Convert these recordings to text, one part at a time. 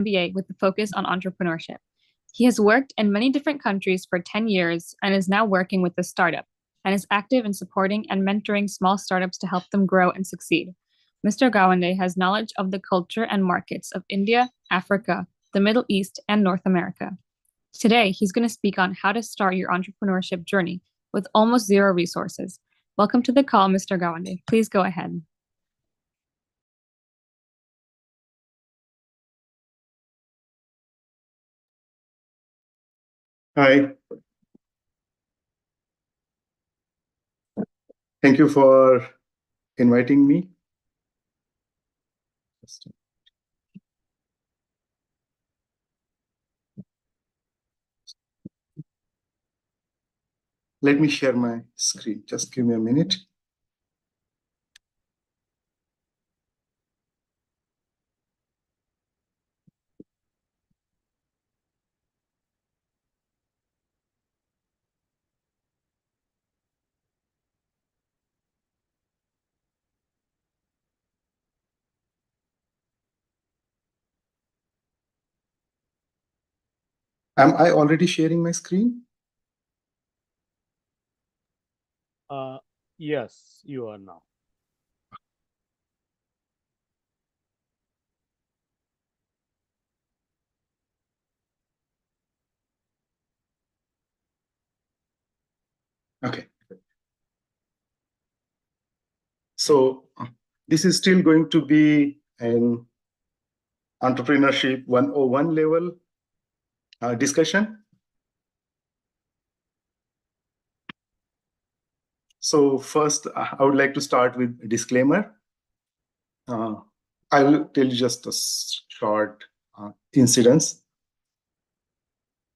MBA with a focus on entrepreneurship. He has worked in many different countries for 10 years and is now working with a startup and is active in supporting and mentoring small startups to help them grow and succeed. Mr. Gawande has knowledge of the culture and markets of India, Africa, the Middle East, and North America. Today, he's going to speak on how to start your entrepreneurship journey with almost zero resources. Welcome to the call, Mr. Gawande. Please go ahead. Hi, thank you for inviting me. Let me share my screen. Just give me a minute. Am I already sharing my screen? Yes, you are now. Okay. So this is still going to be an entrepreneurship 101 level discussion. So first, I would like to start with a disclaimer. I will tell you just a short incidents.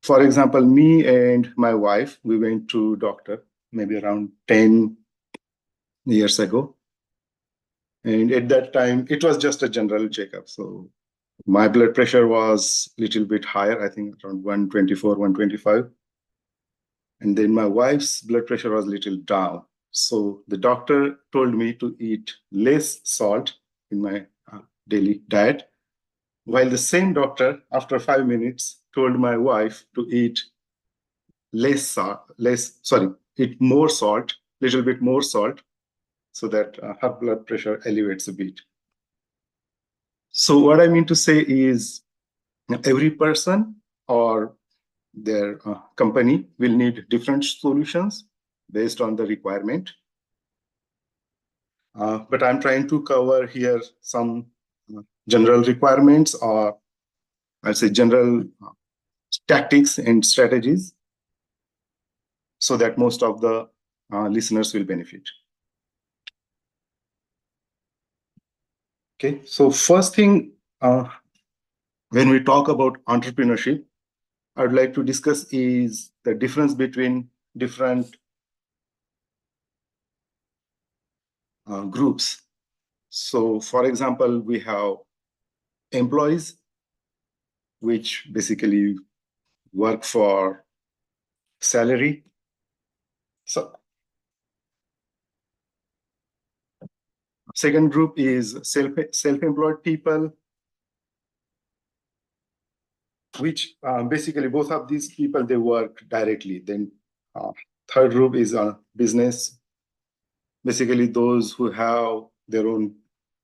For example, me and my wife, we went to doctor maybe around 10 years ago. And at that time, it was just a general checkup. So my blood pressure was a little bit higher, I think around 124, 125. And then my wife's blood pressure was a little down. So the doctor told me to eat less salt in my daily diet, while the same doctor, after 5 minutes, told my wife to eat eat more salt, little bit more salt, so that her blood pressure elevates a bit. So what I mean to say is every person or their company will need different solutions based on the requirement. But I'm trying to cover here some general requirements, or I'll say general tactics and strategies, so that most of the listeners will benefit. Okay, so first thing, when we talk about entrepreneurship, I would like to discuss is the difference between different groups. So for example, we have employees, which basically work for salary. So second group is self-employed people, which basically both of these people, they work directly. Then third group is business, basically those who have their own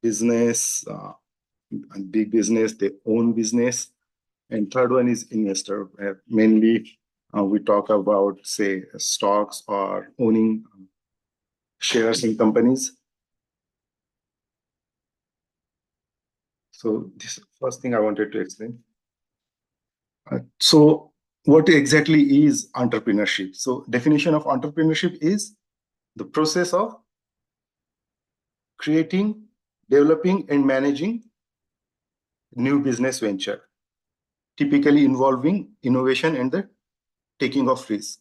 business, and big business, they own business. And third one is investor. Mainly we talk about, say, stocks or owning shares in companies. So this is the first thing I wanted to explain. So what exactly is entrepreneurship? So definition of entrepreneurship is the process of creating, developing, and managing new business venture, typically involving innovation and the taking of risk.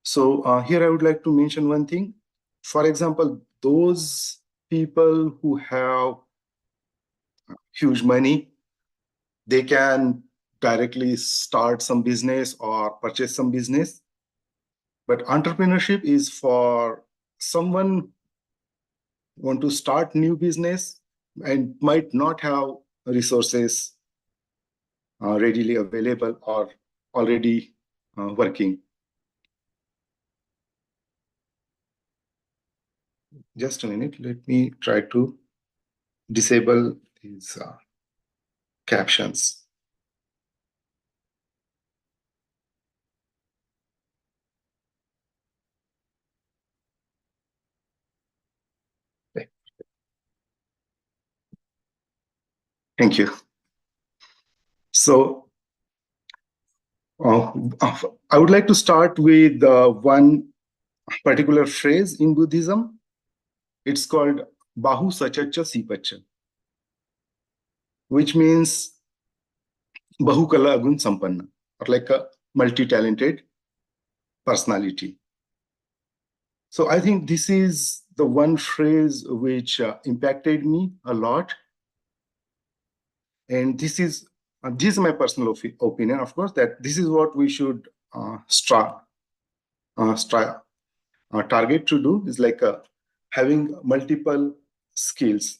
So here I would like to mention one thing. For example, those people who have huge money, they can directly start some business or purchase some business. But entrepreneurship is for someone who want to start new business and might not have resources readily available or already working. Just a minute, let me try to disable these captions. Okay. Thank you. So I would like to start with one particular phrase in Buddhism. It's called Bahu Sachacha Sipacha, which means Bahukala Agun Sampanna, or like a multi-talented personality. So I think this is the one phrase which impacted me a lot. And this is my personal opinion, of course, that this is what we should target to do, is like having multiple skills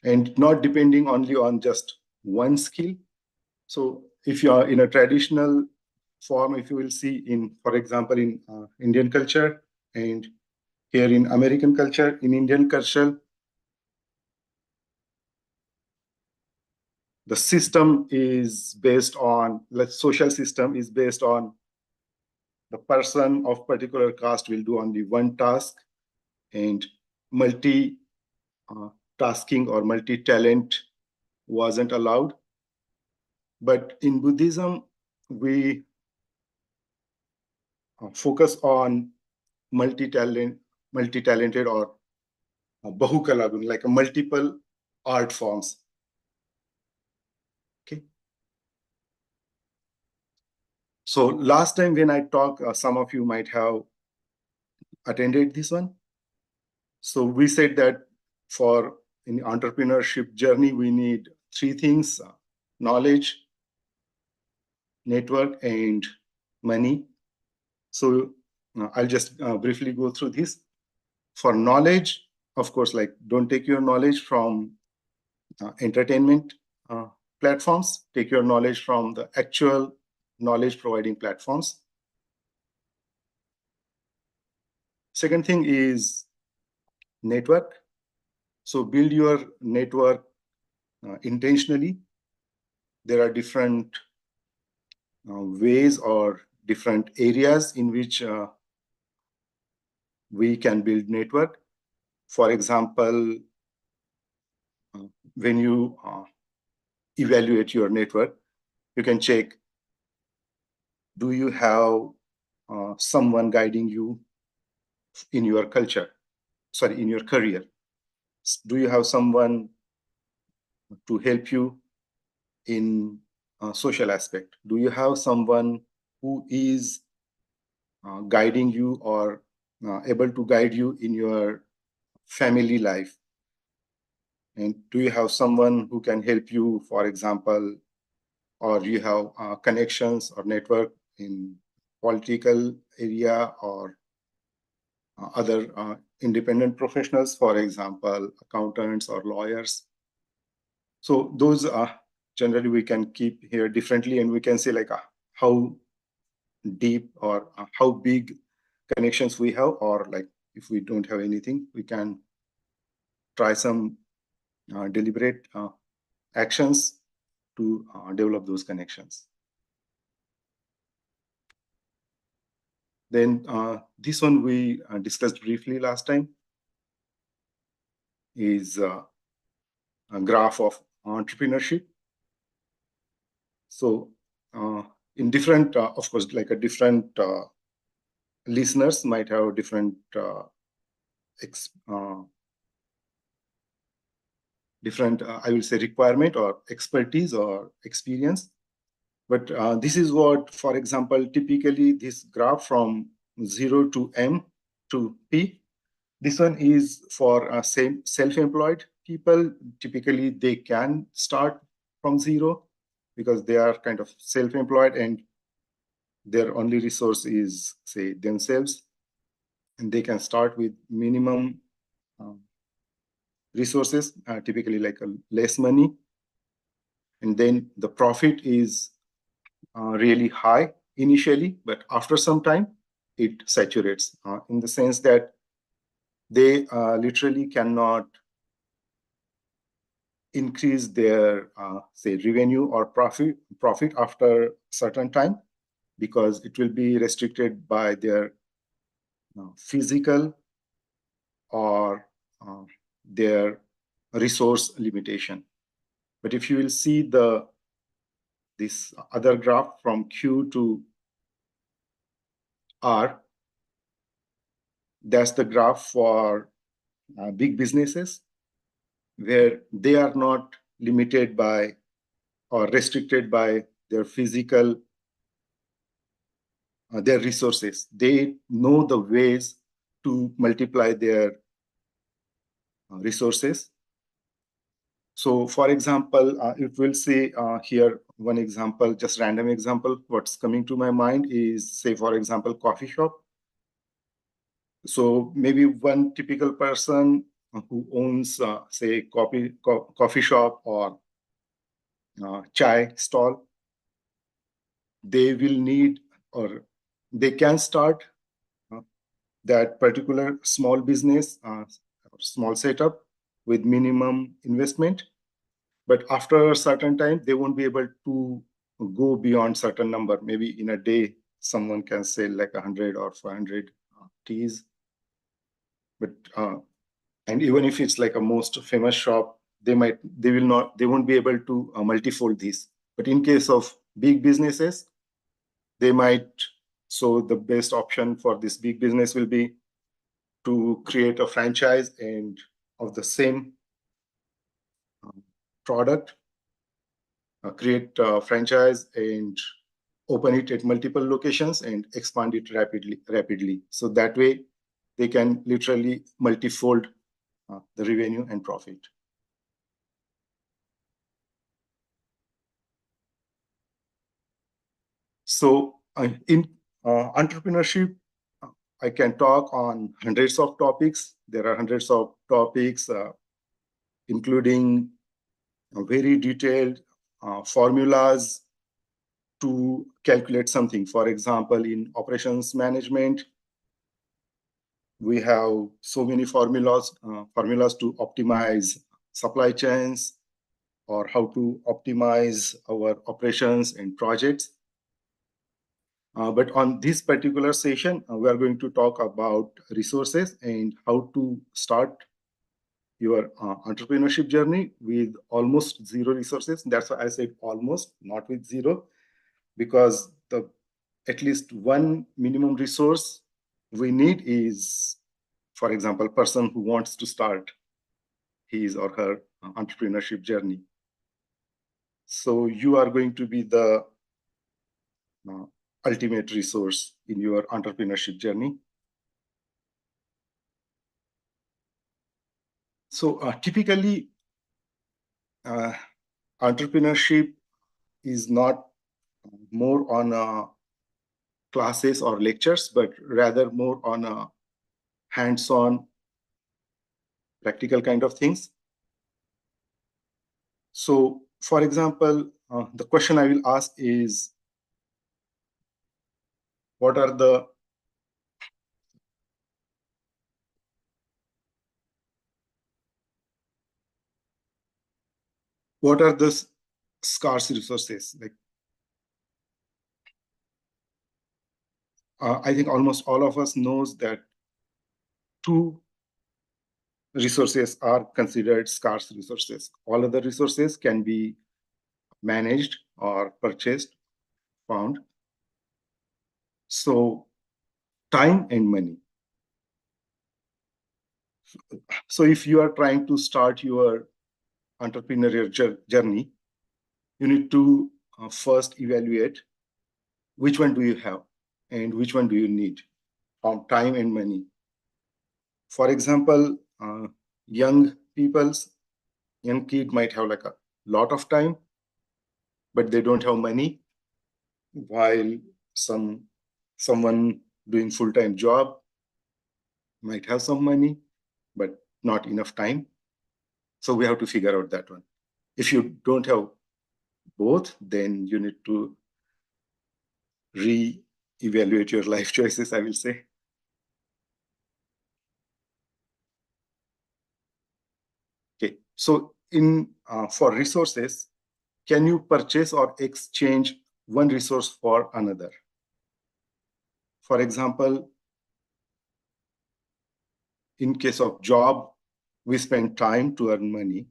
and not depending only on just one skill. So if you are in a traditional form, if you will see in, for example, in Indian culture and here in American culture, in Indian culture, the system is based on, like social system is based on the person of particular caste will do only one task, and multi tasking or multi-talent wasn't allowed. But in Buddhism, we focus on multi-talented or bahukalagun, like a multiple art forms. Okay. So last time when I talked, some of you might have attended this one. So we said that for in entrepreneurship journey, we need three things: knowledge, network, and money. So I'll just briefly go through this. For knowledge, of course, like don't take your knowledge from entertainment platforms. Take your knowledge from the actual knowledge providing platforms. Second thing is network. So build your network intentionally. There are different ways or different areas in which we can build network. For example, when you evaluate your network, you can check, do you have someone guiding you in your in your career? Do you have someone to help you in social aspect? Do you have someone who is guiding you or able to guide you in your family life? And do you have someone who can help you, for example, or you have connections or network in political area or other independent professionals, for example, accountants or lawyers? So those generally we can keep here differently, and we can say like how deep or how big connections we have, or like if we don't have anything, we can try some deliberate actions to develop those connections. Then this one we discussed briefly last time is a graph of entrepreneurship. So in different, of course, like a different listeners might have different I will say requirement or expertise or experience. But this is what, for example, typically this graph from 0 to M to P, this one is for same self-employed people. Typically, they can start from 0 because they are kind of self-employed and their only resource is, say, themselves. And they can start with minimum resources, typically like less money. and then the profit is really high initially, but after some time, it saturates in the sense that they literally cannot increase their say revenue or profit after certain time, because it will be restricted by their physical or their resource limitation. But if you will see this other graph from Q to R, that's the graph for big businesses, where they are not limited by or restricted by their physical, their resources. They know the ways to multiply their resources. So for example, if we'll say here one example, just random example, what's coming to my mind is, say, for example, coffee shop. So maybe one typical person who owns, say, coffee shop or chai stall, they will need, or they can start that particular small business, small setup with minimum investment. But after a certain time, they won't be able to go beyond certain number. Maybe in a day, someone can sell like 100 or 500 teas. But and even if it's like a most famous shop, they won't be able to multifold this. But in case of big businesses, they might. So the best option for this big business will be to create a franchise and of the same product, create a franchise and open it at multiple locations and expand it rapidly. So that way they can literally multifold the revenue and profit. So in entrepreneurship, I can talk on hundreds of topics. There are hundreds of topics, including very detailed formulas to calculate something. For example, in operations management, we have so many formulas to optimize supply chains or how to optimize our operations and projects. But on this particular session, we are going to talk about resources and how to start your entrepreneurship journey with almost zero resources. That's why I said almost, not with zero, because the at least one minimum resource we need is, for example, person who wants to start his or her entrepreneurship journey. So you are going to be the ultimate resource in your entrepreneurship journey. So typically, entrepreneurship is not more on classes or lectures, but rather more on a hands-on practical kind of things. So for example, the question I will ask is, what are the scarce resources? Like, I think almost all of us knows that two resources are considered scarce resources. All other resources can be managed or purchased, found. So time and money. So if you are trying to start your entrepreneurial journey, you need to first evaluate which one do you have and which one do you need from time and money. For example, young kid might have like a lot of time, but they don't have money, while someone doing full-time job might have some money, but not enough time. So we have to figure out that one. If you don't have both, then you need to re-evaluate your life choices, I will say. Okay, so for resources, can you purchase or exchange one resource for another? For example, in case of job, we spend time to earn money.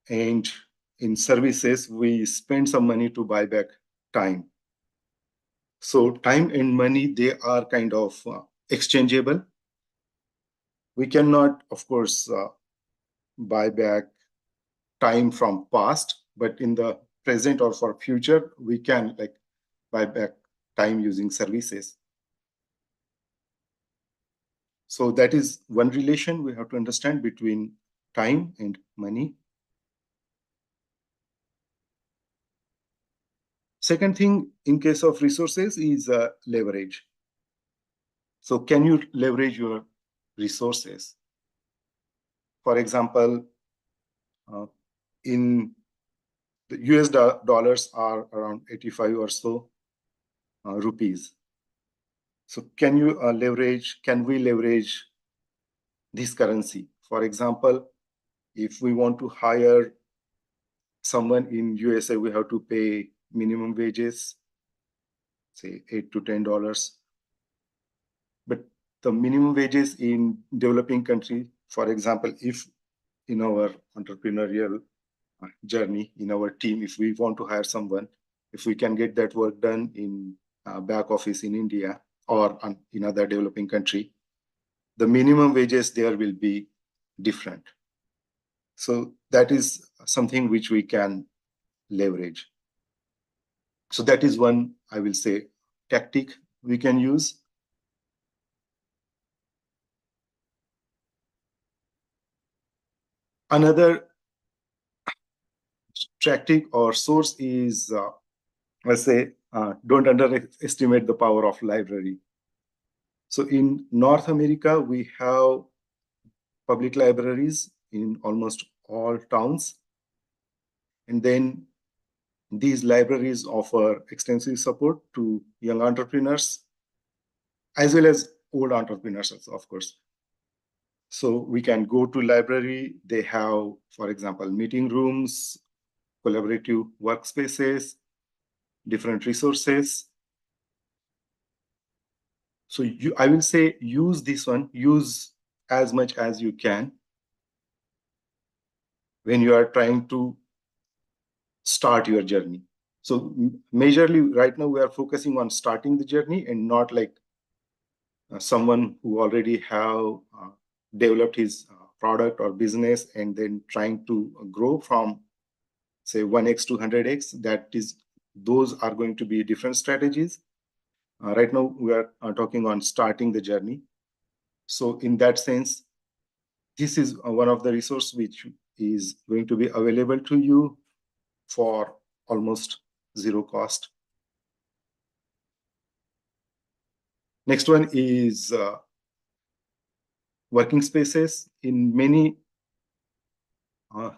And in services, we spend some money to buy back time. So time and money, they are kind of exchangeable. We cannot, of course, buy back time from past, but in the present or for future, we can like buy back time using services. So that is one relation we have to understand between time and money. Second thing, in case of resources, is leverage. So can you leverage your resources? For example, in the US dollars are around 85 or so rupees. So can we leverage this currency? For example, if we want to hire someone in USA, we have to pay minimum wages, say $8 to $10. But the minimum wages in developing country, for example, if in our entrepreneurial journey, in our team, if we want to hire someone, if we can get that work done in back office in India or in other developing country, the minimum wages there will be different. So that is something which we can leverage. So that is one, I will say, tactic we can use. Another tactic or source is, let's say, don't underestimate the power of library. So in North America, we have public libraries in almost all towns. And then these libraries offer extensive support to young entrepreneurs, as well as old entrepreneurs, of course. So we can go to library. They have, for example, meeting rooms, collaborative workspaces, different resources. So I will say use this one, use as much as you can when you are trying to start your journey. So majorly right now we are focusing on starting the journey and not like someone who already have developed his product or business and then trying to grow from say 1x to 100x. Those are going to be different strategies. Right now we are talking on starting the journey. So in that sense, this is one of the resources which is going to be available to you for almost zero cost. Next one is working spaces. In many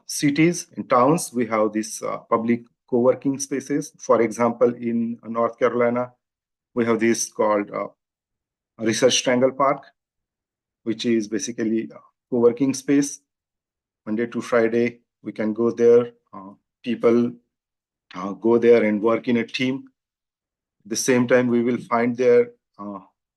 cities and towns, we have these public co-working spaces. For example, in North Carolina, we have this called Research Triangle Park, which is basically a co-working space. Monday to Friday, we can go there. People go there and work in a team. At the same time, we will find there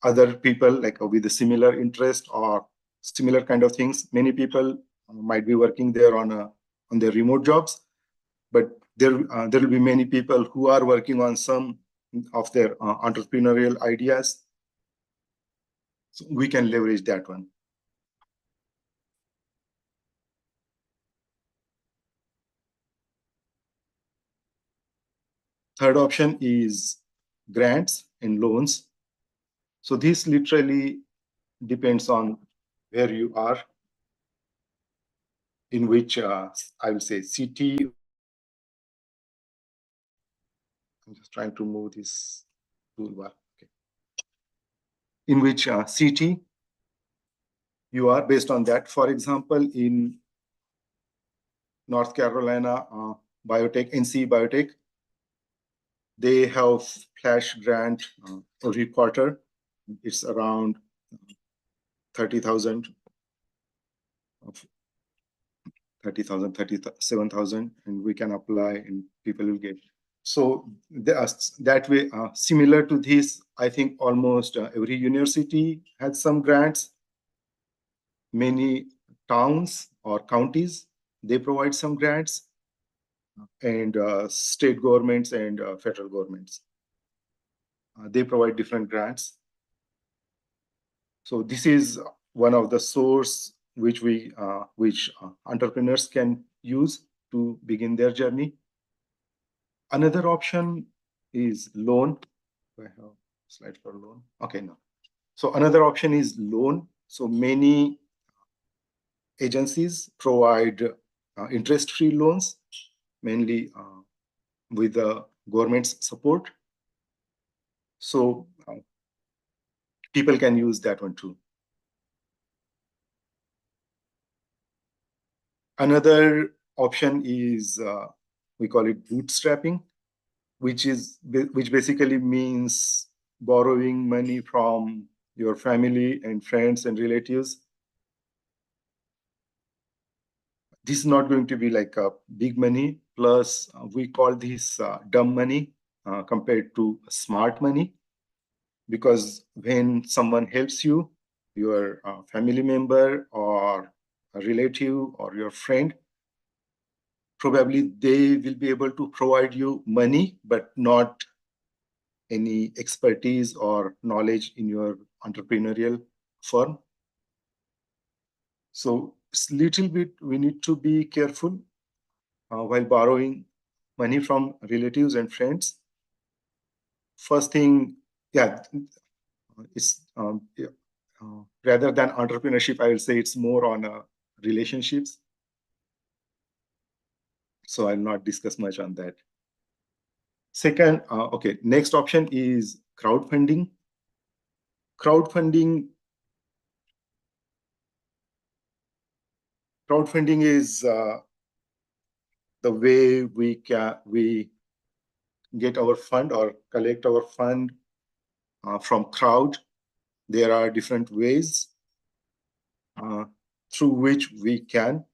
other people like with a similar interest or similar kind of things. Many people might be working there on their remote jobs, but there will be many people who are working on some of their entrepreneurial ideas. So we can leverage that one. Third option is grants and loans. So this literally depends on where you are, in which I will say city. I'm just trying to move this toolbar. Okay. In which city you are, based on that. For example, in North Carolina, biotech, NC Biotech. They have flash grant every quarter. It's around 30,000, 37,000, and we can apply and people will get. So that way, similar to this, I think almost every university has some grants. Many towns or counties, they provide some grants, and state governments and federal governments. They provide different grants. So this is one of the source which entrepreneurs can use to begin their journey. Another option is loan. Do I have a slide for loan? Okay, no. So another option is loan. So many agencies provide interest-free loans, mainly with the government's support. So people can use that one too. Another option is we call it bootstrapping, which basically means borrowing money from your family and friends and relatives. This is not going to be like a big money. Plus, we call this dumb money compared to smart money, because when someone helps you, your family member or a relative or your friend, probably they will be able to provide you money, but not any expertise or knowledge in your entrepreneurial firm. So it's little bit, we need to be careful while borrowing money from relatives and friends. First thing, yeah, it's rather than entrepreneurship, I will say it's more on relationships. So I'll not discuss much on that. Second, okay, next option is crowdfunding. Crowdfunding is the way we get our fund or collect our fund from crowd. There are different ways through which we can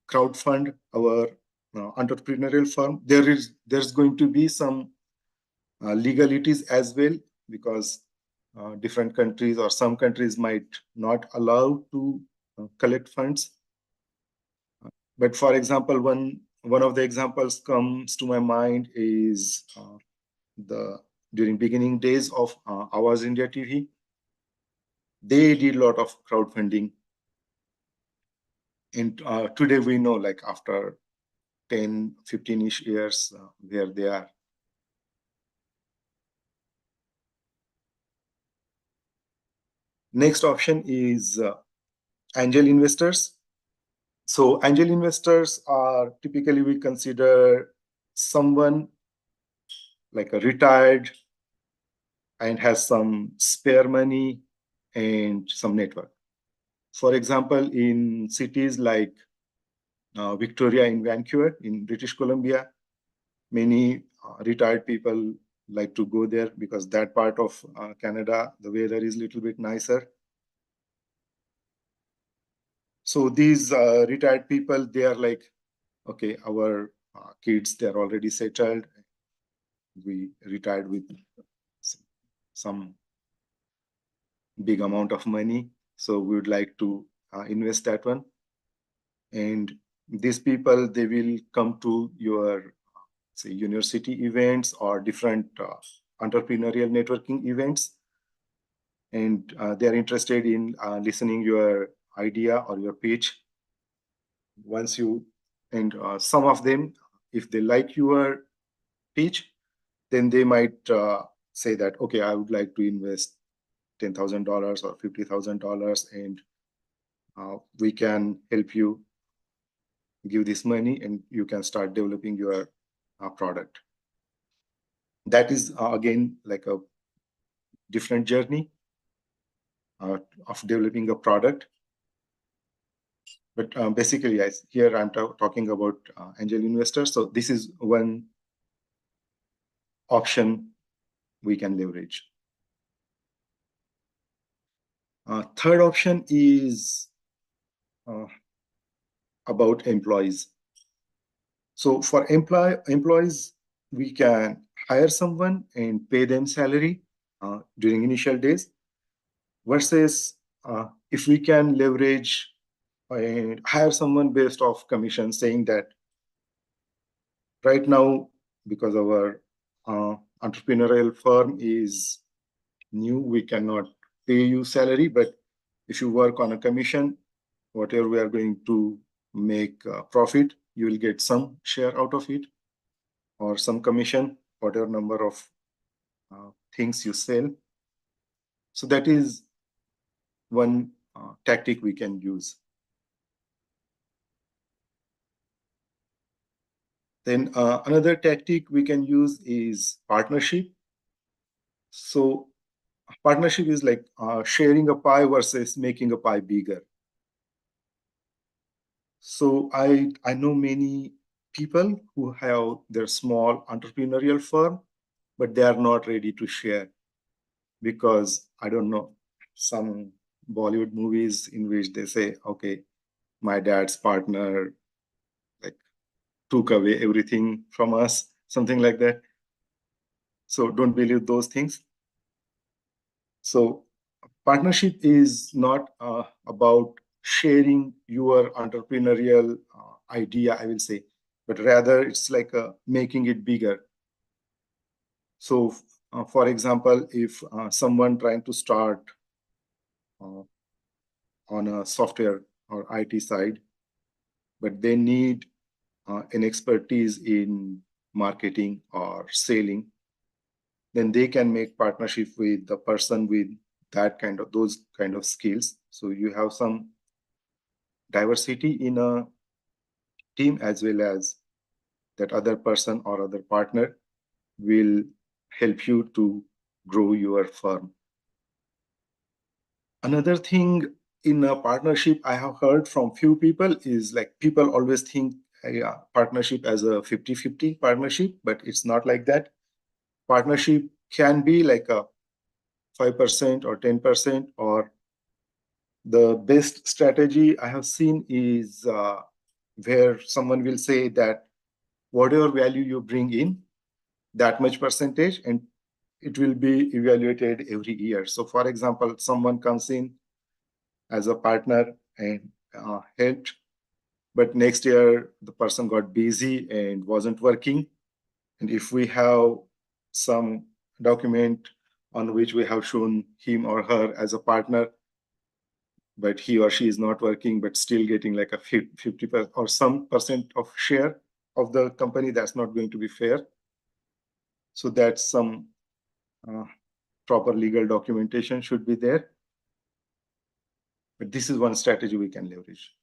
crowdfund our entrepreneurial firm. There's going to be some legalities as well, because different countries or some countries might not allow to collect funds. But for example, one of the examples comes to my mind is during beginning days of Awaaz India TV. They did a lot of crowdfunding. And today we know, like after 10, 15-ish years, where they are. Next option is angel investors. So angel investors are typically, we consider someone like a retired and has some spare money and some network. For example, in cities like Victoria in Vancouver in British Columbia, many retired people like to go there because that part of Canada, the weather is a little bit nicer. So these retired people, they are like, okay, our kids, they're already settled. We retired with some big amount of money. So we would like to invest that one. And these people, they will come to your, say, university events or different entrepreneurial networking events. And they're interested in listening your idea or your pitch. And some of them, if they like your pitch, then they might say that, okay, I would like to invest $10,000 or $50,000, and we can help you give this money and you can start developing your product. That is, again, like a different journey of developing a product. But basically, here I'm talking about angel investors. So this is one option we can leverage. Third option is uh, about employees. So for employees, we can hire someone and pay them salary during initial days, versus if we can leverage and hire someone based off commission, saying that right now, because our entrepreneurial firm is new, we cannot pay you salary, but if you work on a commission, whatever we are going to make profit, you will get some share out of it, or some commission, whatever number of things you sell. So that is one tactic we can use. Then another tactic we can use is partnership. So partnership is like sharing a pie versus making a pie bigger. So I know many people who have their small entrepreneurial firm, but they are not ready to share because, I don't know, some Bollywood movies in which they say, okay, my dad's partner like took away everything from us, something like that. So don't believe those things. So partnership is not about sharing your entrepreneurial idea, I will say, but rather it's like making it bigger. So, for example, if someone trying to start uh, on a software or IT side, but they need an expertise in marketing or selling, then they can make partnership with the person with those kind of skills. So you have some diversity in a team, as well as that other person or other partner will help you to grow your firm. Another thing in a partnership I have heard from few people is like, people always think a partnership as a 50-50 partnership, but it's not like that. Partnership can be like a 5% or 10%, or the best strategy I have seen is where someone will say that whatever value you bring in, that much percentage, and it will be evaluated every year. So for example, someone comes in as a partner and helped, but next year the person got busy and wasn't working. And if we have some document on which we have shown him or her as a partner, but he or she is not working, but still getting like a 50% or some percent of share of the company, that's not going to be fair. So that's some proper legal documentation should be there. But this is one strategy we can leverage.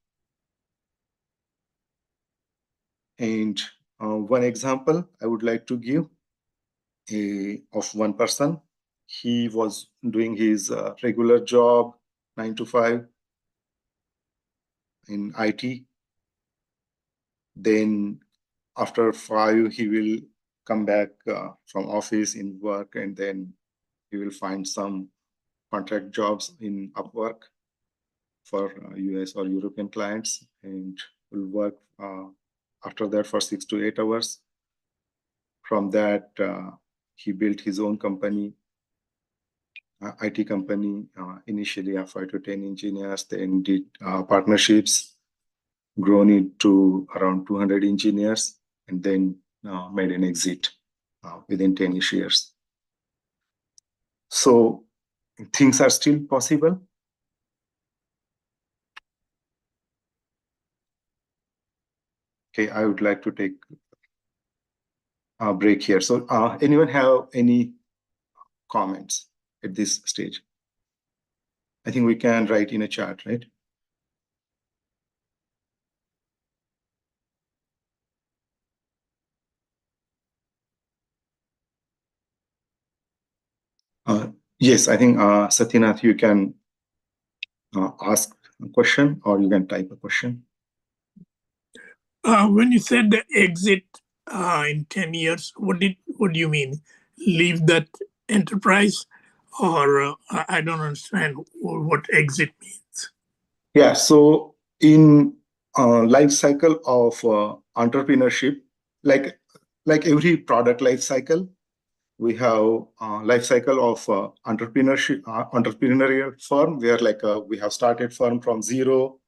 And one example I would like to give of one person. He was doing his regular job, 9 to 5 in IT. Then after 5, he will come back from office in work, and then he will find some contract jobs in Upwork for US or European clients, and will work after that for 6 to 8 hours. From that, he built his own company, IT company, initially of 5 to 10 engineers, then did partnerships, grown it to around 200 engineers, and then made an exit within 10 years. So things are still possible. Okay, I would like to take a break here. So anyone have any comments at this stage? I think we can write in a chat, right? Yes, I think Satyanath, you can ask question, or you can type a question. When you said the exit in 10 years, what do you mean? Leave that enterprise? Or I don't understand what exit means. Yeah, so in life cycle of entrepreneurship, like every product life cycle, we have life cycle of entrepreneurial firm, where we have started firm from zero,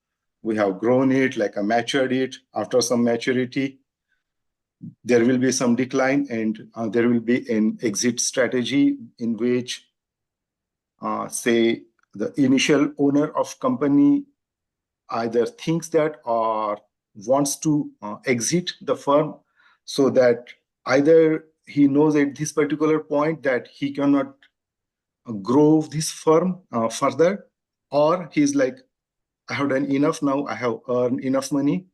we have grown it, matured it. After some maturity, there will be some decline, and there will be an exit strategy in which, say, the initial owner of company either thinks that or wants to exit the firm, so that either he knows at this particular point that he cannot grow this firm further, or he's like, I have done enough now, I have earned enough money,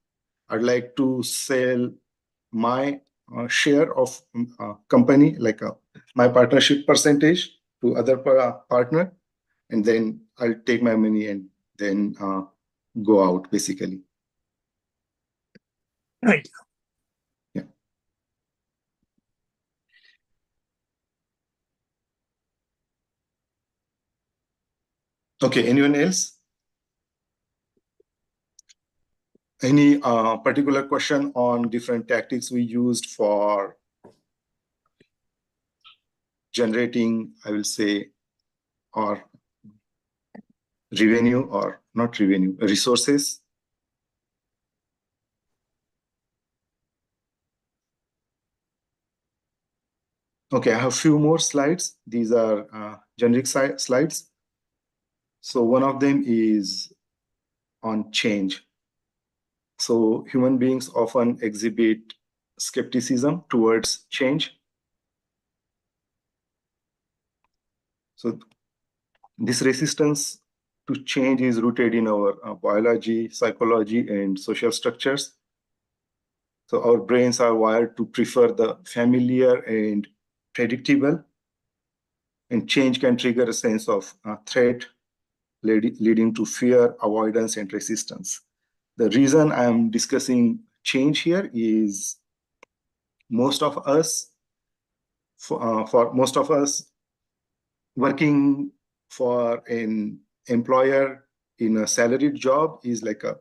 I'd like to sell my share of company, my partnership percentage to other partner, and then I'll take my money and then go out, basically. Right. Yeah. Okay, anyone else? Any particular question on different tactics we used for generating, I will say, or revenue, or not revenue, resources? Okay, I have a few more slides. These are generic slides. So one of them is on change. So human beings often exhibit skepticism towards change. So this resistance to change is rooted in our biology, psychology, and social structures. So our brains are wired to prefer the familiar and predictable, and change can trigger a sense of threat, leading to fear, avoidance, and resistance. The reason I'm discussing change here is most of us, for most of us, working for an employer in a salaried job is like a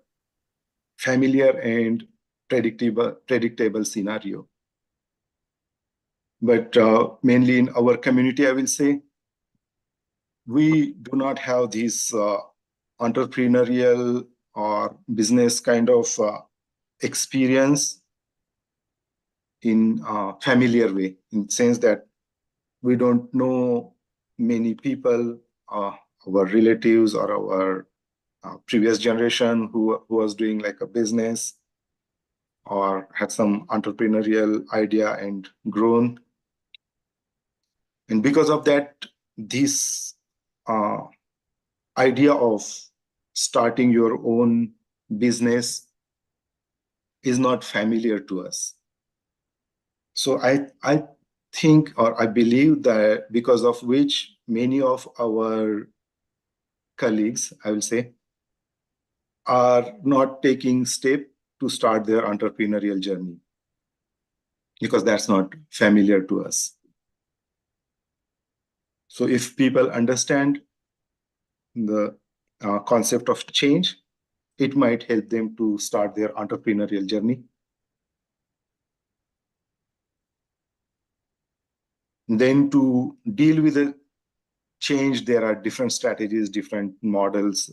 familiar and predictable scenario. But mainly in our community, I will say, we do not have this entrepreneurial or business kind of experience in a familiar way, in the sense that we don't know many people, our relatives or our previous generation who was doing like a business or had some entrepreneurial idea and grown. And because of that, this idea of starting your own business is not familiar to us. So I think, or I believe that because of which many of our colleagues, I will say, are not taking step to start their entrepreneurial journey, because that's not familiar to us. So if people understand the concept of change, it might help them to start their entrepreneurial journey. Then to deal with the change, there are different strategies, different models.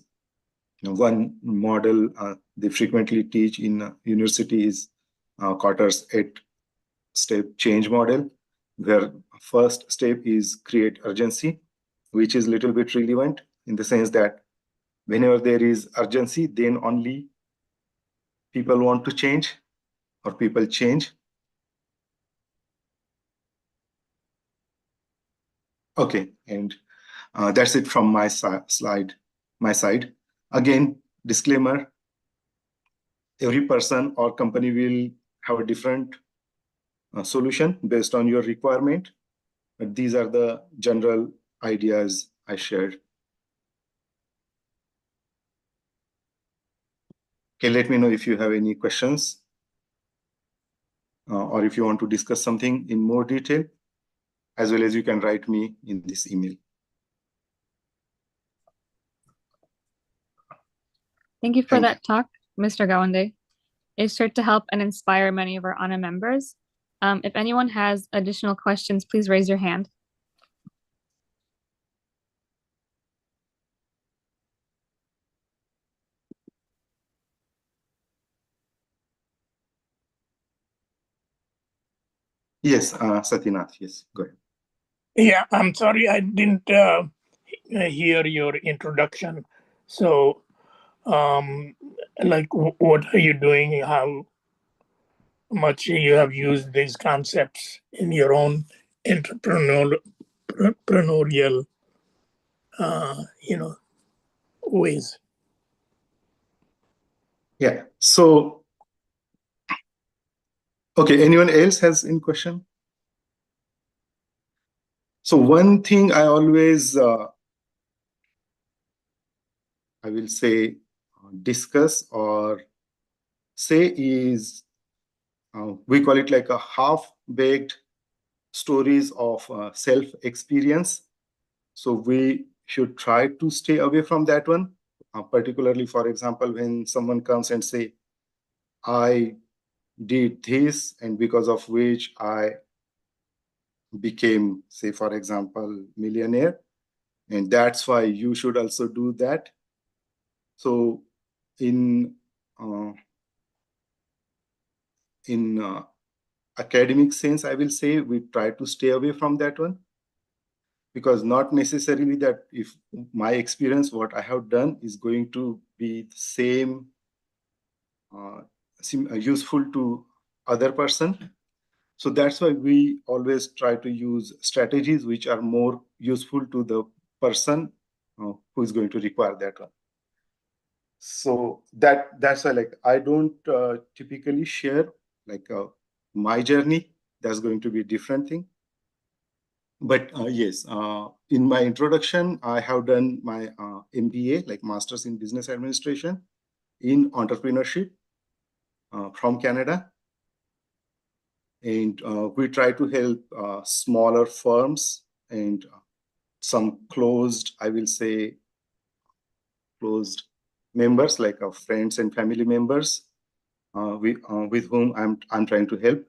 One model they frequently teach in university is Carter's 8-step change model, where first step is create urgency, which is a little bit relevant in the sense that whenever there is urgency, then only people want to change or people change. Okay, and that's it from my side. Again, disclaimer, every person or company will have a different solution based on your requirement, but these are the general ideas I shared. Okay, let me know if you have any questions or if you want to discuss something in more detail, as well as you can write me in this email. Thank you for Thank that talk, Mr. Gawande. It's sure to help and inspire many of our ANA members. If anyone has additional questions, please raise your hand. Yes, Satinath, yes, go ahead. Yeah, I'm sorry I didn't hear your introduction. So, like, what are you doing? How much you have used these concepts in your own entrepreneurial, ways? Yeah, so, okay, anyone else has any question? So one thing I always, I will say, discuss or say is, we call it like a half-baked stories of self-experience. So we should try to stay away from that one, particularly, for example, when someone comes and say, I did this, and because of which I became, say, for example, millionaire, and that's why you should also do that. So in uh, academic sense, I will say we try to stay away from that one, because not necessarily that if my experience, what I have done is going to be the same, useful to other person. So that's why we always try to use strategies which are more useful to the person who is going to require that one. So that's why, like, I don't typically share like my journey. That's going to be a different thing. But yes, in my introduction, I have done my MBA, like Masters in Business Administration in Entrepreneurship from Canada. And we try to help smaller firms and some closed, I will say, closed members, like our friends and family members with whom I'm trying to help.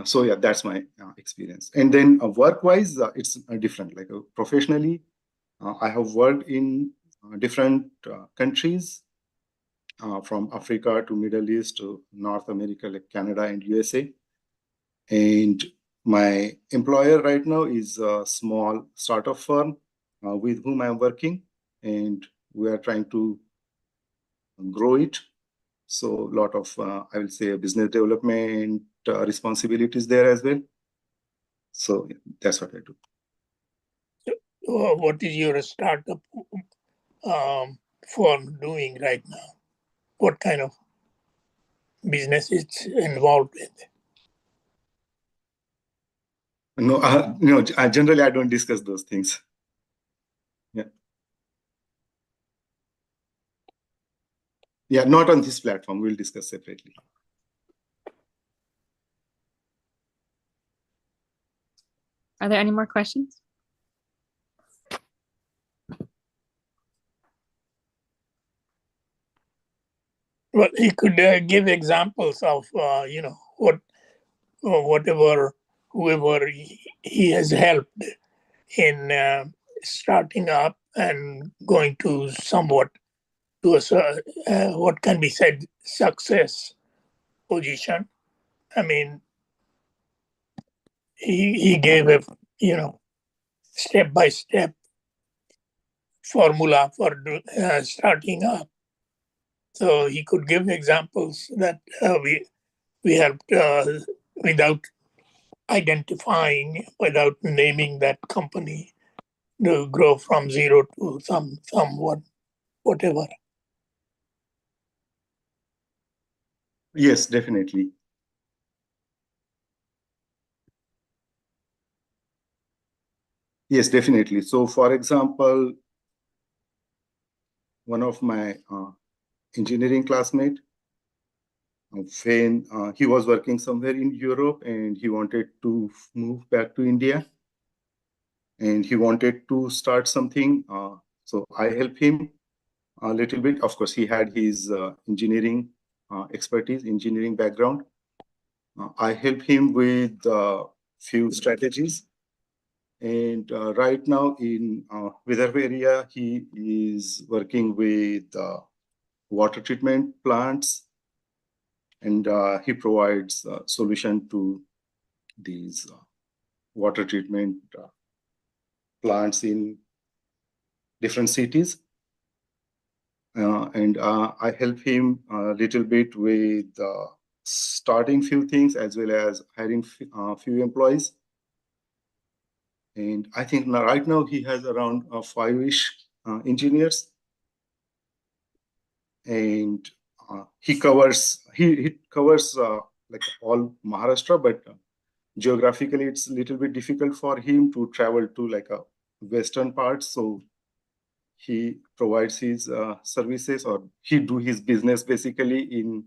So yeah, that's my experience. And then work-wise, it's different. Like professionally, I have worked in different countries, from Africa to Middle East to North America, like Canada and USA. And my employer right now is a small startup firm with whom I'm working, and we are trying to grow it. So a lot of, I will say, business development responsibilities there as well. So that's what I do. What is your startup firm doing right now? What kind of business it's involved with? No, no. Generally, I don't discuss those things. Yeah, yeah. Not on this platform. We'll discuss separately. Are there any more questions? Well, he could give examples of whatever whoever he has helped in starting up and going to somewhat to what can be said success position. I mean, he gave a step by step formula for starting up. So he could give examples that we helped without identifying, without naming that company, to grow from zero to somewhat whatever. Yes, definitely. Yes, definitely. So, for example, one of my engineering classmate. When he was working somewhere in Europe and he wanted to move back to India and he wanted to start something. So I helped him a little bit. Of course, he had his engineering expertise, engineering background. I helped him with a few strategies. And right now in Vidarbha area, he is working with water treatment plants, and he provides a solution to these water treatment plants in different cities. And I help him a little bit with starting few things as well as hiring few employees. And I think right now he has around five-ish engineers, and he covers like all Maharashtra, but geographically it's a little bit difficult for him to travel to like a western part. So he provides his services, or he do his business basically in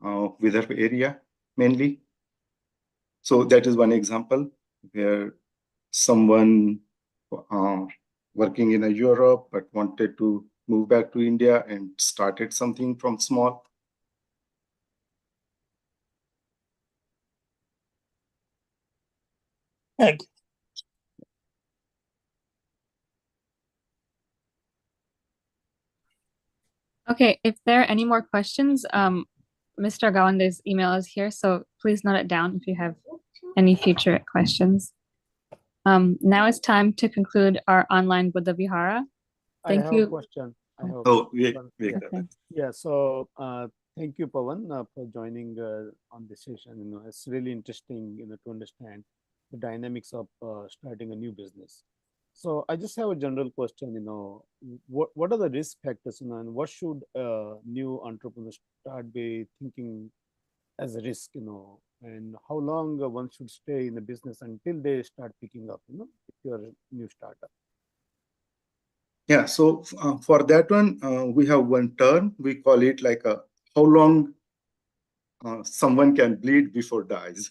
Vidarbha area mainly. So that is one example where someone uh, working in Europe but wanted to move back to India and started something from small. Thank you. Okay, if there are any more questions, Mr. Gawande's email is here, so please note it down if you have any future questions. Now it's time to conclude our online Buddha Vihara. I Thank have you. a question. I have a Oh, question. Okay. Yeah, so thank you, Pawan, for joining on this session. It's really interesting, to understand the dynamics of starting a new business. So I just have a general question. What are the risk factors, and what should new entrepreneurs start by thinking as a risk, and how long one should stay in the business until they start picking up, if you're a new startup. Yeah, so for that one, we have one term. We call it like a how long someone can bleed before dies.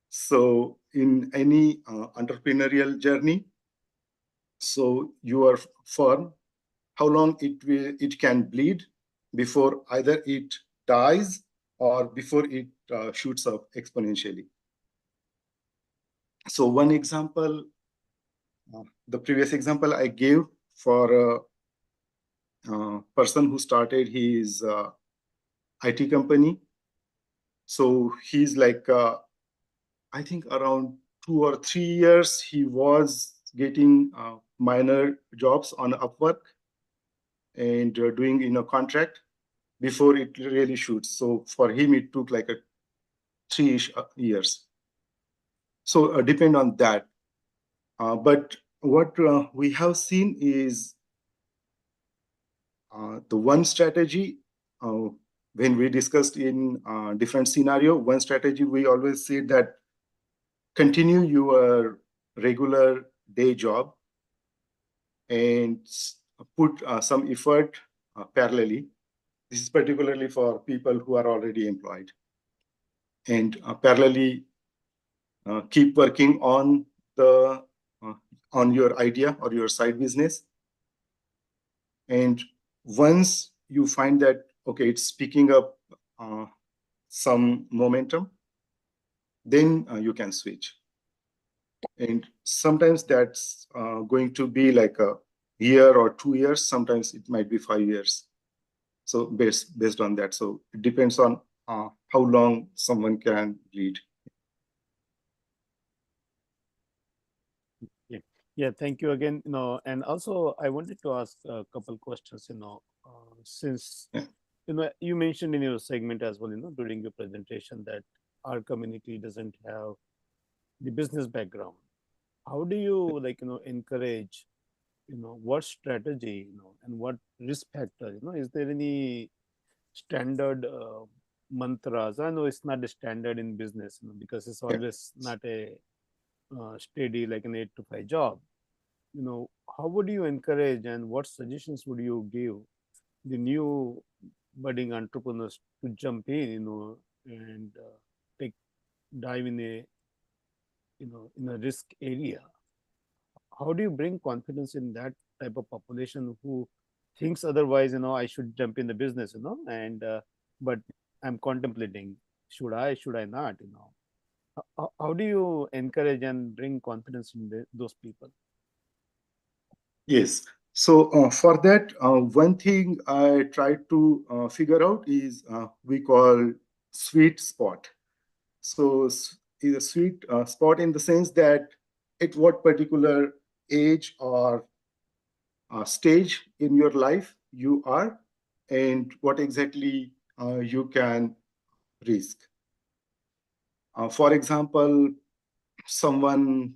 So in any entrepreneurial journey, so your firm, how long it can bleed before either it dies or before it shoots up exponentially. So one example, the previous example I gave for a person who started his IT company. So he's like, I think around 2 or 3 years, he was getting minor jobs on Upwork and doing in a contract before it really shoots. So for him, it took like a 3-ish years. So depend on that. But what we have seen is the one strategy when we discussed in different scenario, one strategy we always say that continue your regular day job and put some effort parallelly. This is particularly for people who are already employed. And parallelly keep working on the on your idea or your side business. And once you find that, okay, it's picking up some momentum, then you can switch. And sometimes that's going to be like a year or 2 years. Sometimes it might be 5 years. So based on that. So it depends on how long someone can lead. Yeah, thank you again. And also I wanted to ask a couple questions. Since you mentioned in your segment as well, during your presentation that our community doesn't have the business background. How do you encourage, what strategy, and what risk factor, is there any standard mantras? I know it's not a standard in business, because it's always not a steady like an 8 to 5 job. How would you encourage and what suggestions would you give the new budding entrepreneurs to jump in, and dive in a risk area? How do you bring confidence in that type of population who thinks otherwise, I should jump in the business, and but I'm contemplating, should I not, how do you encourage and bring confidence in those people? Yes. So for that, one thing I try to figure out is we call sweet spot. So is a sweet spot in the sense that at what particular age or stage in your life you are, and what exactly you can risk. For example, someone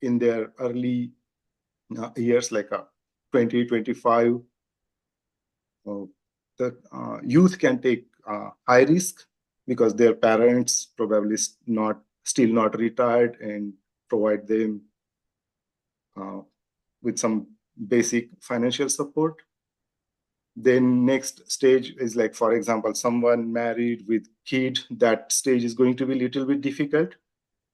in their early years, like 20, 25, the youth can take high risk because their parents probably still not retired and provide them with some basic financial support. Then next stage is like, for example, someone married with kid. That stage is going to be a little bit difficult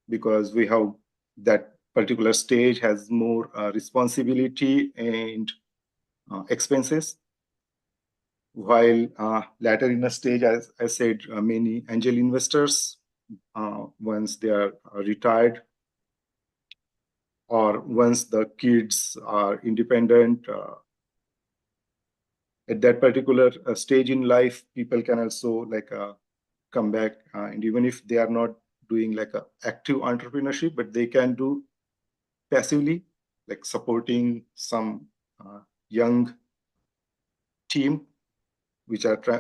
because we have that particular stage has more responsibility and expenses. While later in the stage, as I said, many angel investors, once they are retired or once the kids are independent, at that particular stage in life, people can also come back, and even if they are not doing like a active entrepreneurship, but they can do passively, like supporting some young team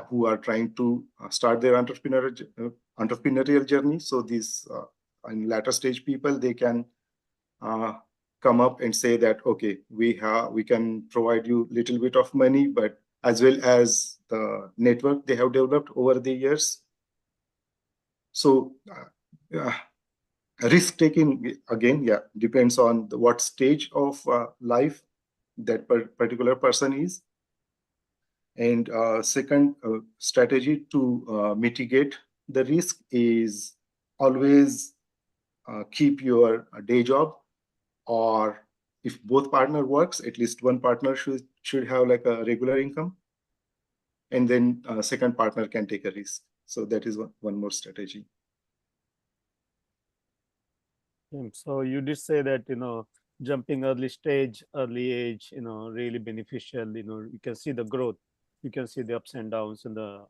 who are trying to start their entrepreneurial journey. So these in latter stage people, they can come up and say that, okay, we can provide you little bit of money, but as well as the network they have developed over the years. So risk taking again, depends on what stage of life that particular person is. And second strategy to mitigate the risk is always keep your day job, or if both partner works, at least one partner should have like a regular income, and then second partner can take a risk. So that is one more strategy. So you did say that, jumping early stage, early age, really beneficial. You can see the growth, you can see the ups and downs in the,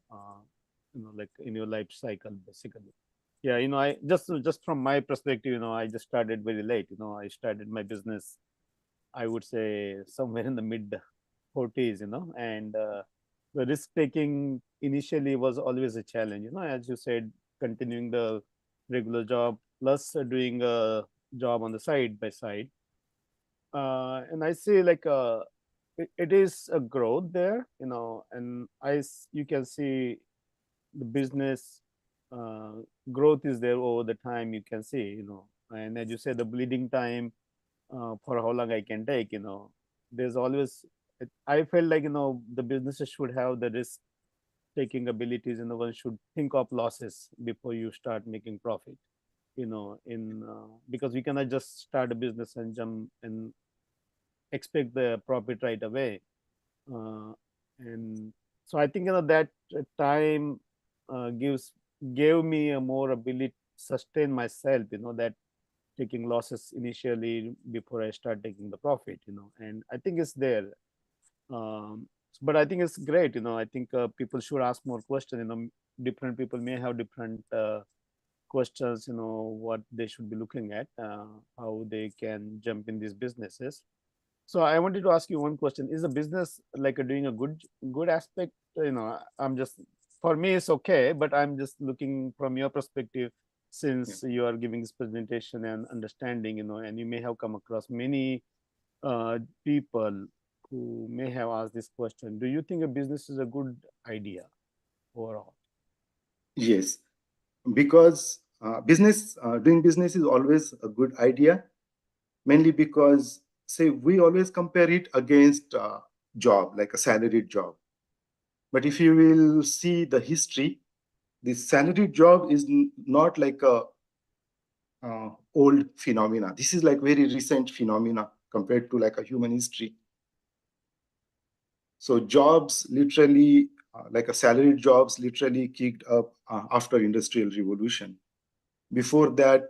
like in your life cycle, basically. Yeah, I just from my perspective, I just started very late. I started my business, I would say, somewhere in the mid 40s, and the risk taking initially was always a challenge. As you said, continuing the regular job plus doing a job on the side by side. And I see like it is a growth there, and you can see the business growth is there over the time, you can see, and as you say, the bleeding time for how long I can take, there's always, I felt like, the businesses should have the risk taking abilities, one should think of losses before you start making profit, because we cannot just start a business and jump and expect the profit right away. And so I think, that time gave me a more ability to sustain myself, that taking losses initially before I start taking the profit, and I think it's there. But I think it's great, I think people should ask more questions, different people may have different questions, what they should be looking at, how they can jump in these businesses. So I wanted to ask you one question. Is a business like doing a good aspect? I'm just, for me, it's okay, but I'm just looking from your perspective, since you are giving this presentation and understanding, and you may have come across many people who may have asked this question. Do you think a business is a good idea overall? Yes, because doing business is always a good idea, mainly because, say, we always compare it against job, like a salaried job. But if you will see the history, the salaried job is not like a old phenomena. This is like very recent phenomena compared to like a human history. So jobs literally, like a salaried jobs literally kicked up after Industrial Revolution. Before that,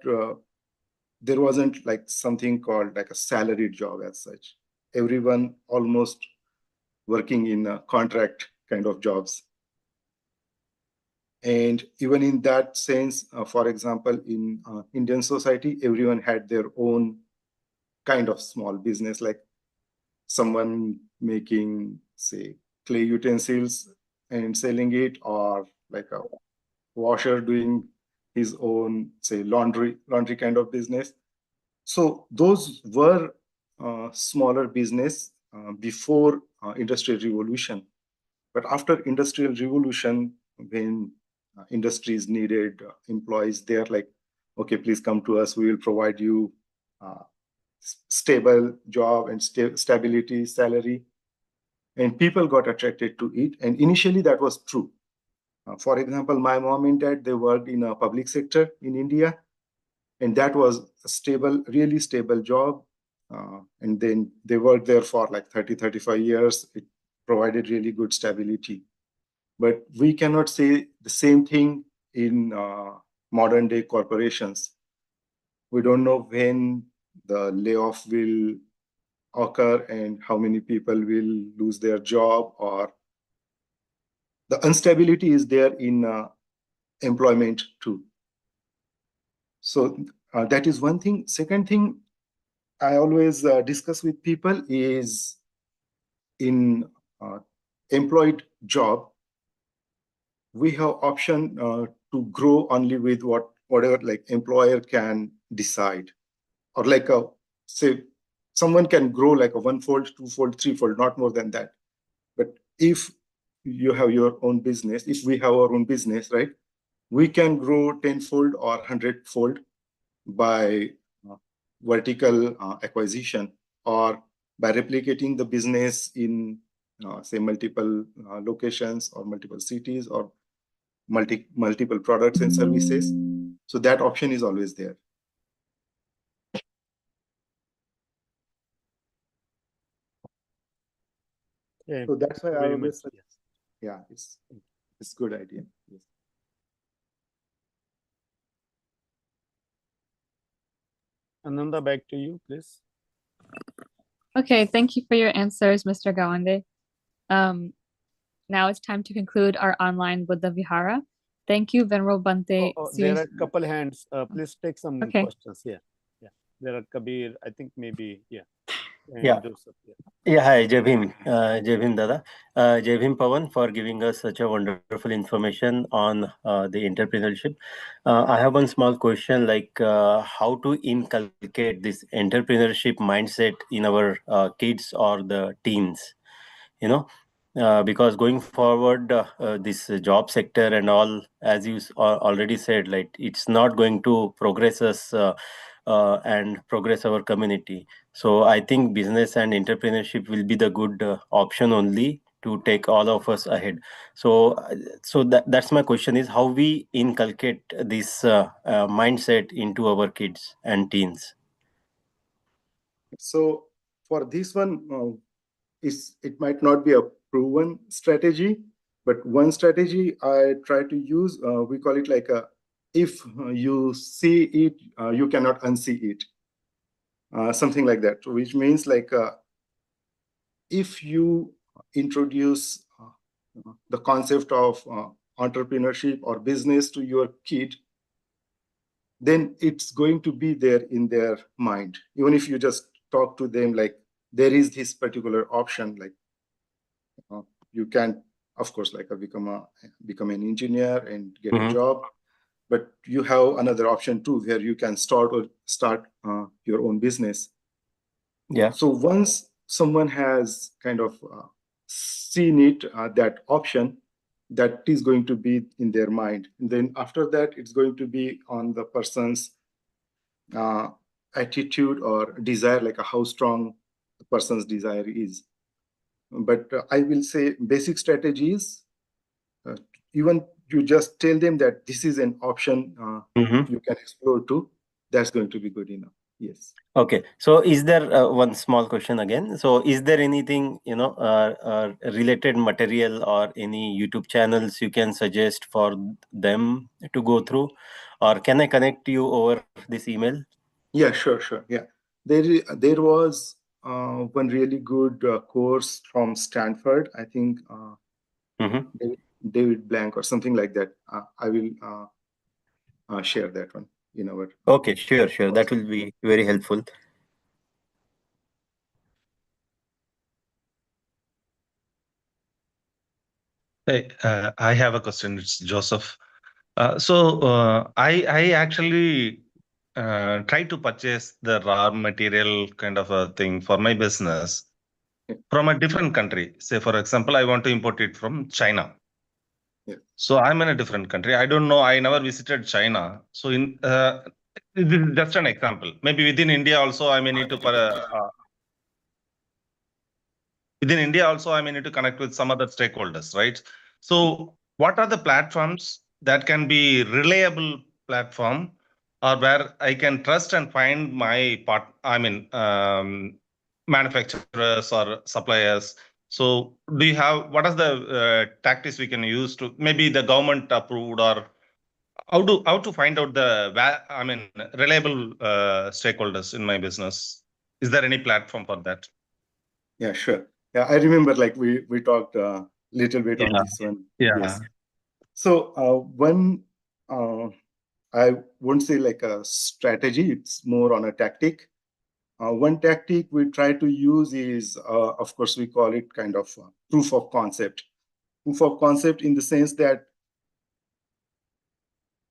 there wasn't like something called like a salaried job as such. Everyone almost working in contract kind of jobs. And even in that sense, for example, in Indian society, everyone had their own kind of small business, like someone making, say, clay utensils and selling it, or like a washer doing his own, say, laundry kind of business. So those were smaller business before Industrial Revolution. But after Industrial Revolution, when industries needed employees, they're like, okay, please come to us. We will provide you stable job and stability, salary. And people got attracted to it. And initially that was true. For example, my mom and dad, they worked in a public sector in India. And that was a stable, really stable job. And then they worked there for like 30, 35 years. It provided really good stability. But we cannot say the same thing in modern day corporations. We don't know when the layoff will occur and how many people will lose their job, or the instability is there in employment too. So that is one thing. Second thing I always discuss with people is in employed job, we have option to grow only with whatever like employer can decide, or like a, say, someone can grow like a 1-fold, 2-fold, 3-fold, not more than that. But if you have your own business, if we have our own business, right, we can grow 10-fold or 100-fold by vertical acquisition, or by replicating the business in say multiple locations or multiple cities, or multiple products and services. So that option is always there. Yeah, So that's why I very always much, say, yes. yeah, it's good idea. Yes. Ananda, back to you, please. Okay, thank you for your answers, Mr. Gawande. Now it's time to conclude our online Buddha Vihara. Thank you, Venerable Bante. There are a couple hands. Please take some Okay. questions. Yeah. There are Kabir, I think maybe, yeah. And Yeah. Joseph, yeah. Yeah, hi, Jai Bhim, Dada. Jai Bhim, Pawan, for giving us such a wonderful information on the entrepreneurship. I have one small question, like how to inculcate this entrepreneurship mindset in our kids or the teens, you know, because going forward, this job sector and all, as you already said, like it's not going to progress us and progress our community. So I think business and entrepreneurship will be the good option only to take all of us ahead. So, that's my question: is how we inculcate this mindset into our kids and teens. So for this one, it might not be a proven strategy, but one strategy I try to use, we call it like a, if you see it, you cannot unsee it. Something like that, which means like if you introduce the concept of entrepreneurship or business to your kid, then it's going to be there in their mind. Even if you just talk to them like there is this particular option, like you can, of course, like become an engineer and get a job, but you have another option too, where you can start your own business. Yeah. So once someone has kind of seen it, that option, that is going to be in their mind. And then after that, it's going to be on the person's attitude or desire, like how strong the person's desire is. But I will say basic strategies even you just tell them that this is an option you can explore too, that's going to be good enough. Yes. Okay. So is there one small question again? So is there anything, related material or any YouTube channels you can suggest for them to go through? Or can I connect you over this email? Yeah, sure. Yeah. There was one really good course from Stanford, I think David Blank or something like that. I will share that one in our. Okay, sure. That will be very helpful. Hey, I have a question. It's Joseph. I actually try to purchase the raw material kind of a thing for my business from a different country. Say, for example, I want to import it from China. Yeah. So I'm in a different country. I don't know. I never visited China. So this is just an example. Maybe within India also, I may need to within India also, I may need to connect with some other stakeholders, right? So what are the platforms that can be reliable platform or where I can trust and find my manufacturers or suppliers? So do you have, what are the tactics we can use to maybe the government approved, or how to find out the reliable stakeholders in my business? Is there any platform for that? Yeah, sure. Yeah, I remember like we talked a little bit on this one. Yeah. Yes. So one, I won't say like a strategy, it's more on a tactic. One tactic we try to use is, of course, we call it kind of proof of concept. Proof of concept in the sense that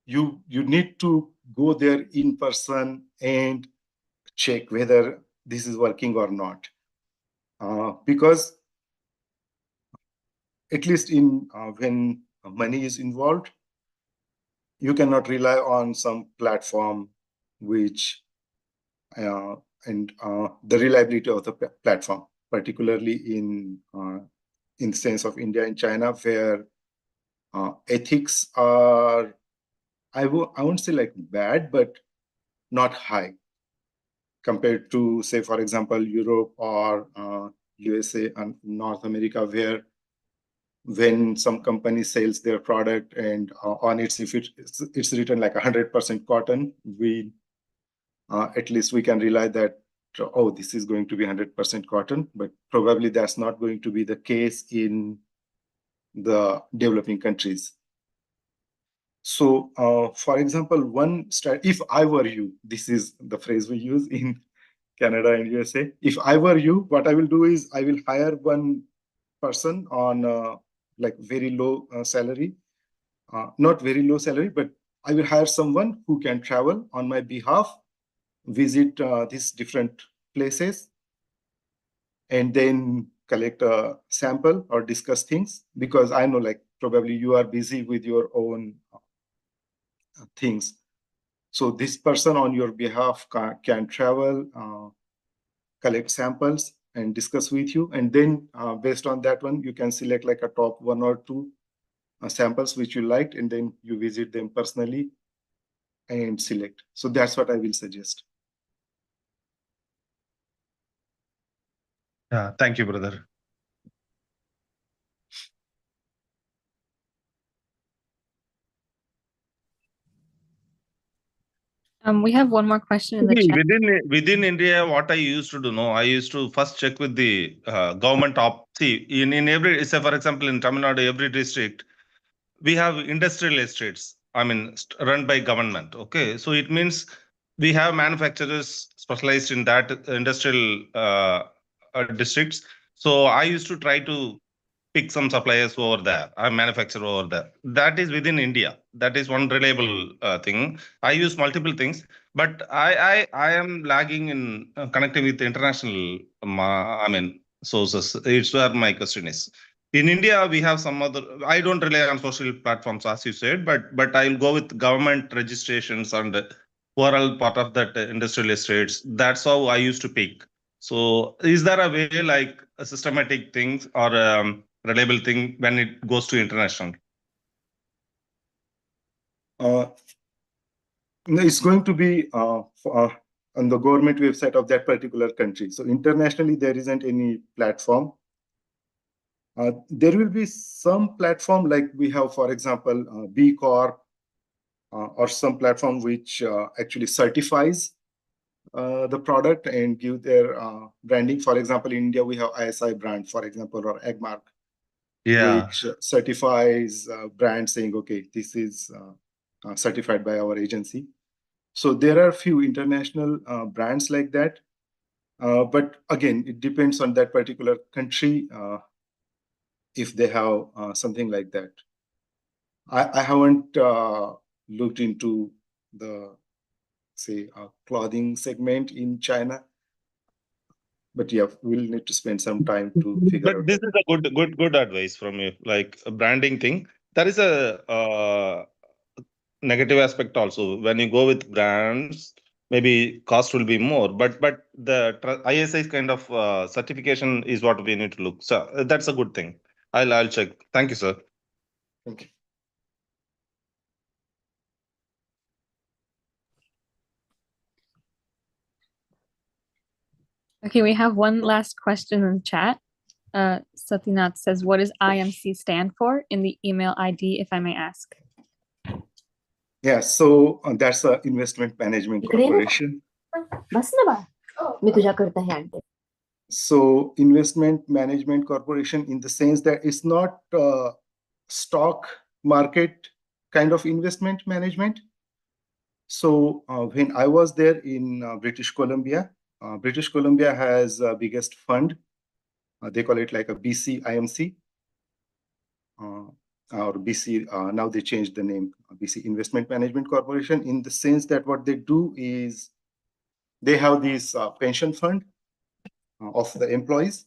you need to go there in person and check whether this is working or not. Because at least in when money is involved, you cannot rely on some platform which and the reliability of the platform, particularly in the sense of India and China, where ethics are, I won't say like bad, but not high compared to, say, for example, Europe or USA and North America, where when some company sells their product and on its, if it's written like 100% cotton, we at least we can rely that, oh, this is going to be 100% cotton, but probably that's not going to be the case in the developing countries. So, for example, if I were you, this is the phrase we use in Canada and USA. If I were you, what I will do is I will hire one person on like very low salary, not very low salary, but I will hire someone who can travel on my behalf, visit these different places, and then collect a sample or discuss things, because I know like probably you are busy with your own things. So this person on your behalf can travel, collect samples and discuss with you. And then based on that one, you can select like a top one or two samples which you liked, and then you visit them personally and select. So that's what I will suggest. Yeah, thank you, brother. We have one more question in the chat. Within India, what I used to do, no, I used to first check with the government See, in every, say for example, in Tamil Nadu, every district, we have industrial estates. Run by government. Okay, so it means we have manufacturers specialized in that industrial districts. So I used to try to pick some suppliers over there, a manufacturer over there. That is within India. That is one reliable thing. I use multiple things, but I am lagging in connecting with international sources. It's where my question is. In India, we have some other. I don't rely on social platforms, as you said, but I'll go with government registrations and overall part of that industrial estates. That's how I used to pick. So, is there a way like a systematic thing or reliable thing when it goes to international? No, it's going to be on the government website of that particular country. So internationally, there isn't any platform. There will be some platform like we have, for example, B Corp or some platform which actually certifies the product and give their branding. For example, in India, we have ISI brand, for example, or Agmark, Yeah. which certifies brand saying, okay, this is certified by our agency. So there are few international brands like that. But again, it depends on that particular country if they have something like that. I haven't looked into the, say, clothing segment in China. But yeah, we'll need to spend some time to figure But out this that. is a good advice from you, like a branding thing. There is a negative aspect also. When you go with brands, maybe cost will be more, but the ISI kind of certification is what we need to look. So that's a good thing. I'll check. Thank you, sir. Thank you. Okay, we have one last question in the chat. Satyanath says, what does IMC stand for in the email ID, if I may ask? Yeah, so that's a investment management corporation. So investment management corporation in the sense that it's not stock market kind of investment management. So when I was there in British Columbia has biggest fund. They call it like a BC IMC or BC. Now they changed the name, BC Investment Management Corporation, in the sense that what they do is they have this pension fund of the employees.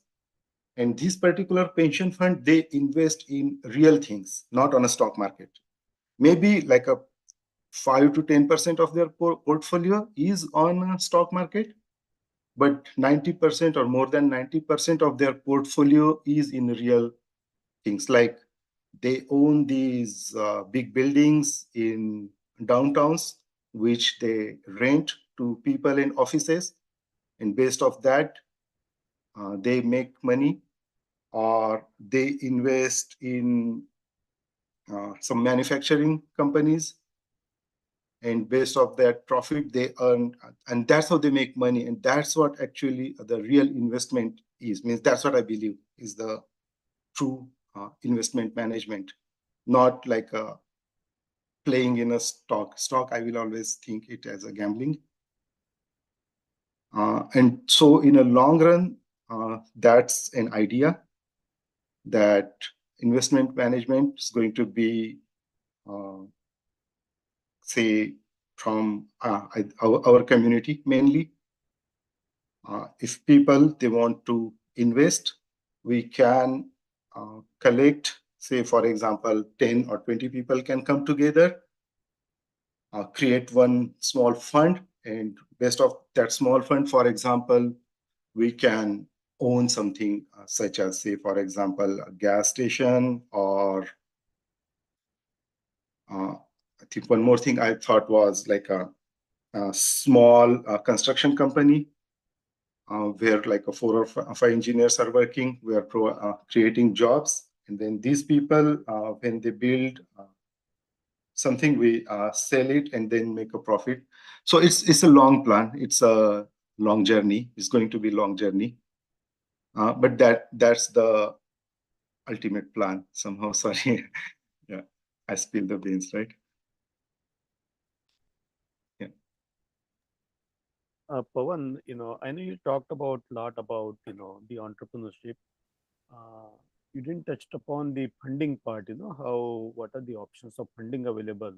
And this particular pension fund, they invest in real things, not on a stock market. Maybe like a 5 to 10% of their portfolio is on a stock market, but 90% or more than 90% of their portfolio is in real things. Like they own these big buildings in downtowns, which they rent to people in offices. And based off that, they make money, or they invest in some manufacturing companies, and based off that profit they earn, and that's how they make money. And that's what actually the real investment is. Means that's what I believe is the true investment management, not like playing in a stock. I will always think it as a gambling. And so in a long run, that's an idea that investment management is going to be, say, from our community mainly. If people, they want to invest, we can collect, say, for example, 10 or 20 people can come together, create one small fund, and based off that small fund, for example, we can own something such as, say, for example, a gas station, or I think one more thing I thought was like a small construction company where like 4 or 5 engineers are working. We are creating jobs. And then these people, when they build something, we sell it and then make a profit. So it's a long plan. It's a long journey. It's going to be a long journey. But that's the ultimate plan somehow. Sorry. Yeah, I spilled the beans, right? Yeah. Pawan, I know you talked about a lot about, the entrepreneurship. You didn't touch upon the funding part, what are the options of funding available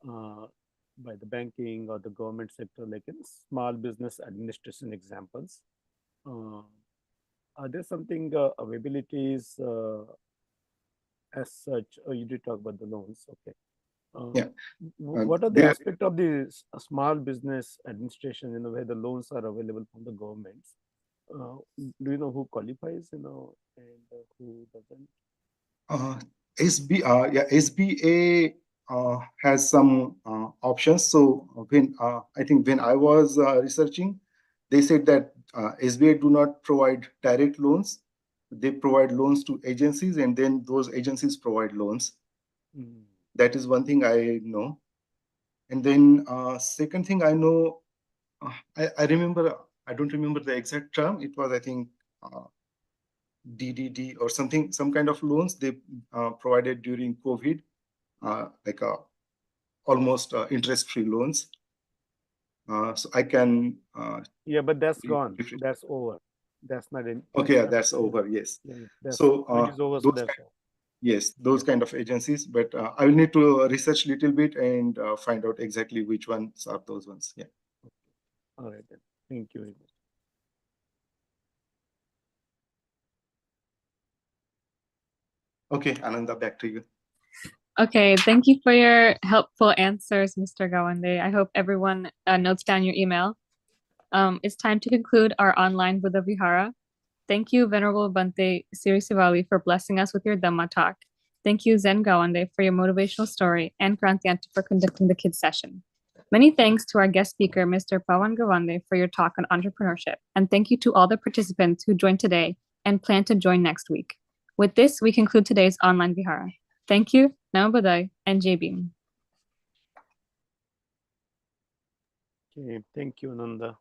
by the banking or the government sector, like in small business administration examples. Are there something availabilities as such? Oh, you did talk about the loans. Okay. Yeah. What are the aspects of the small business administration, where the loans are available from the governments? Do you know who qualifies, and who doesn't? SBA has some options. So when I think when I was researching, they said that SBI do not provide direct loans. They provide loans to agencies, and then those agencies provide loans. That is one thing I know. And then second thing I know, I remember, I don't remember the exact term. It was, I think, DDD or something, some kind of loans they provided during COVID, like almost interest-free loans. So I can. Yeah, but that's gone. That's over. That's not in. Okay, yeah, that's over. Yes. So it is over. So that's all. Yes, those kind of agencies, but I will need to research a little bit and find out exactly which ones are those ones. Yeah. All right then. Thank you very much. Okay, Ananda, back to you. Okay, thank you for your helpful answers, Mr. Gawande. I hope everyone notes down your email. It's time to conclude our online Buddha Vihara. Thank you, Venerable Bhante Sirisivali, for blessing us with your Dhamma talk. Thank you, Zen Gawande, for your motivational story, and Krantiyanta for conducting the kids session. Many thanks to our guest speaker, Mr. Pawan Gawande, for your talk on entrepreneurship. And thank you to all the participants who joined today and plan to join next week. With this, we conclude today's online Vihara. Thank you, Namo Buddhaya, and Jai Bhim. Okay, thank you, Nanda.